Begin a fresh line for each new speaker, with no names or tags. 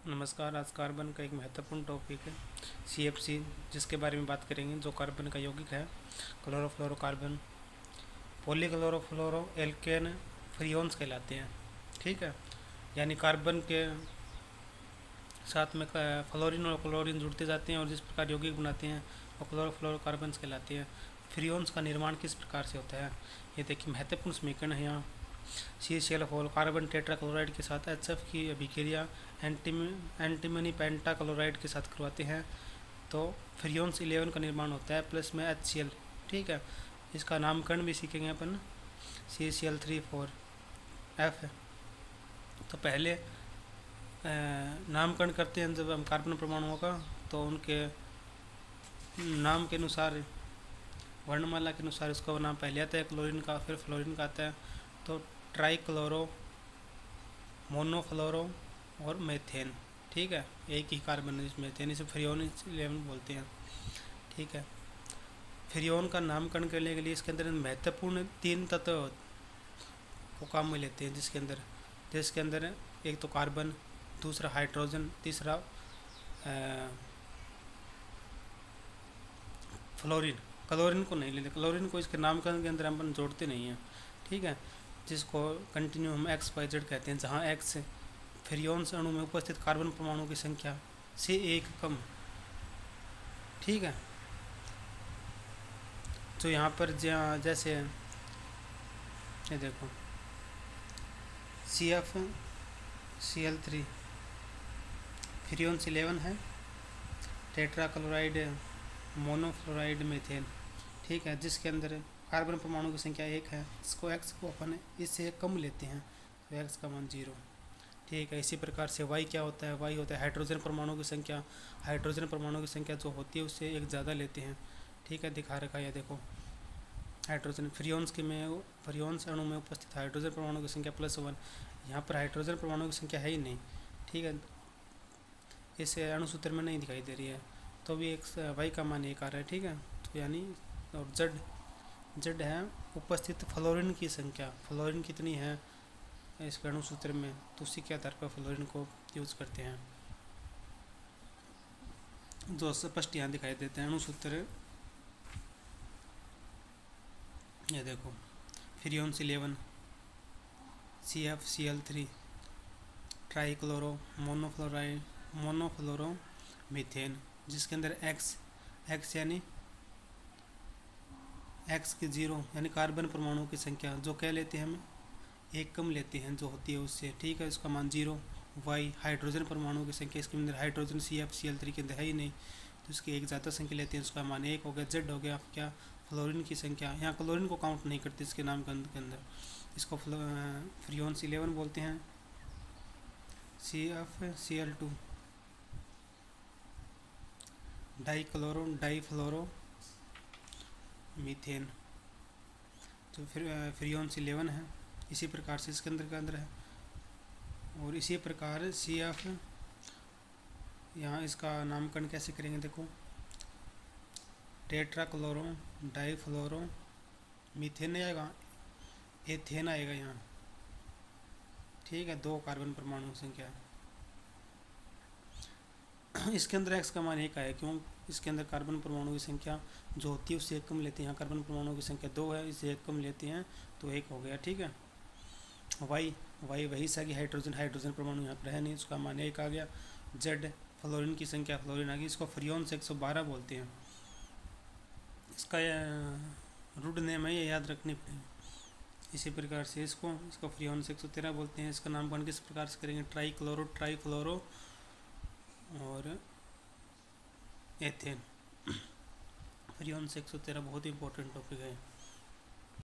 नमस्कार। आज कार्बन का एक महत्वपूर्ण टॉपिक है CFC, जिसके बारे में बात करेंगे। जो कार्बन का यौगिक है क्लोरोफ्लोरोकार्बन, पॉलीक्लोरोफ्लोरो एल्केन फ्रियोन्स कहलाते हैं। ठीक है, यानी कार्बन के साथ में फ्लोरीन और क्लोरीन जुड़ते जाते हैं और जिस प्रकार यौगिक बनाते हैं वो क्लोरोफ्लोरोकार्बन्स कहलाते हैं। फ्रियोन्स का निर्माण किस प्रकार से होता है, ये देखिए महत्वपूर्ण समीकरण है। यहाँ CaCl कार्बन टेट्राक्लोराइड के साथ HF की अभिक्रिया एंटीमनी पेंटाक्लोराइड के साथ करवाते हैं तो फ्रियोन्स 11 का निर्माण होता है, प्लस में HCl। ठीक है, इसका नामकरण भी सीखेंगे अपन। CaCl3,4F है। तो पहले नामकरण करते हैं जब हम कार्बन परमाणुओं का, तो उनके नाम के अनुसार, वर्णमाला के अनुसार उसका नाम पहले आता है क्लोरीन का, फिर फ्लोरीन का आता है। तो ट्राईक्लोरो, मोनोफ्लोरो और मेथेन। ठीक है, एक ही कार्बन है मेथेन, इसे फ्रियोन 11 बोलते हैं। ठीक है, फ्रियोन का नामकरण करने के लिए इसके अंदर महत्वपूर्ण 3 तत्व को काम में लेते हैं, जिसके अंदर एक तो कार्बन, दूसरा हाइड्रोजन, तीसरा फ्लोरीन। क्लोरीन को नहीं लेते, क्लोरीन को इसके नामकरण के अंदर हम जोड़ते नहीं हैं। ठीक है, जिसको कंटिन्यू हम XYZ कहते हैं, जहाँ X फ्रियोन्स अणु में उपस्थित कार्बन परमाणु की संख्या से एक कम। ठीक है, तो यहाँ पर जैसे ये देखो CFCl3 फ्रियोन्स 11 है, टेट्राक्लोराइड मोनोफ्लोराइड मेथेन। ठीक है, जिसके अंदर कार्बन परमाणु की संख्या 1 है, इसको X को अपन इससे कम लेते हैं तो X का मान 0। ठीक है, इसी प्रकार से Y क्या होता है, Y होता है हाइड्रोजन परमाणु की संख्या। हाइड्रोजन परमाणु की संख्या जो होती है उससे एक ज़्यादा लेते हैं। ठीक है, दिखा रखा है, देखो हाइड्रोजन फ्रियोन्स अणु में उपस्थित हाइड्रोजन परमाणु की संख्या +1। यहाँ पर हाइड्रोजन परमाणु की संख्या है ही नहीं। ठीक है, इसे अणुसूत्र में नहीं दिखाई दे रही है, तो भी एक Y का मान 1 आ रहा है। ठीक है, तो यानी और Z है उपस्थित फ्लोरीन की संख्या। फ्लोरीन कितनी है इस अणुसूत्र में, तो उसी के आधार पर फ्लोरीन को यूज़ करते हैं, जो स्पष्ट यहाँ दिखाई देते हैं अणुसूत्र। ये देखो फ्रियोन्स 11 CFCl3 ट्राईक्लोरो मोनोफ्लोरो मीथेन, जिसके अंदर X यानी X की 0 यानी कार्बन परमाणु की संख्या जो क्या लेते हैं हम एक कम लेते हैं जो होती है उससे। ठीक है, इसका मान 0। Y हाइड्रोजन परमाणु की संख्या, इसके अंदर हाइड्रोजन CFCl3 के अंदर है ही नहीं, तो इसकी एक ज़्यादा संख्या लेते हैं, उसका मान 1 हो गया। Z हो गया क्या, फ्लोरीन की संख्या। यहाँ क्लोरीन को काउंट नहीं करते इसके नाम के अंदर, इसको फ्रियोन्स 11 बोलते हैं। CFCl2 डाईफ्लोरो मीथेन, तो फिर फ्रियोन्स 11 है। इसी प्रकार से इसके अंदर है, और इसी प्रकार CF, यहाँ इसका नामकरण कैसे करेंगे, देखो टेट्राक्लोरो डाईफ्लोरो मीथेन नहीं आएगा, एथेन आएगा यहाँ। ठीक है, 2 कार्बन परमाणु संख्या। इसके अंदर X का मान 1 आया, क्यों, इसके अंदर कार्बन परमाणु की संख्या जो होती है उससे एक कम लेते हैं। यहाँ कार्बन परमाणु की संख्या 2 है, इससे एक कम लेते हैं तो 1 हो गया। ठीक है, Y वही सा कि हाइड्रोजन परमाणु यहाँ पर है नहीं, उसका मान 1 आ गया। Z फ्लोरीन की संख्या, फ्लोरीन आ गई, इसको फ्रियोन्स 112 बोलते हैं। इसका रूट नेम है, ये याद रखनी पड़ेगी। इसी प्रकार से इसको फ्रियोन्स 113 बोलते हैं। इसका नामकरण किस प्रकार से करेंगे, ट्राईफ्लोरो और एथेन। फ्रियोन्स 113 बहुत ही इंपॉर्टेंट टॉपिक है।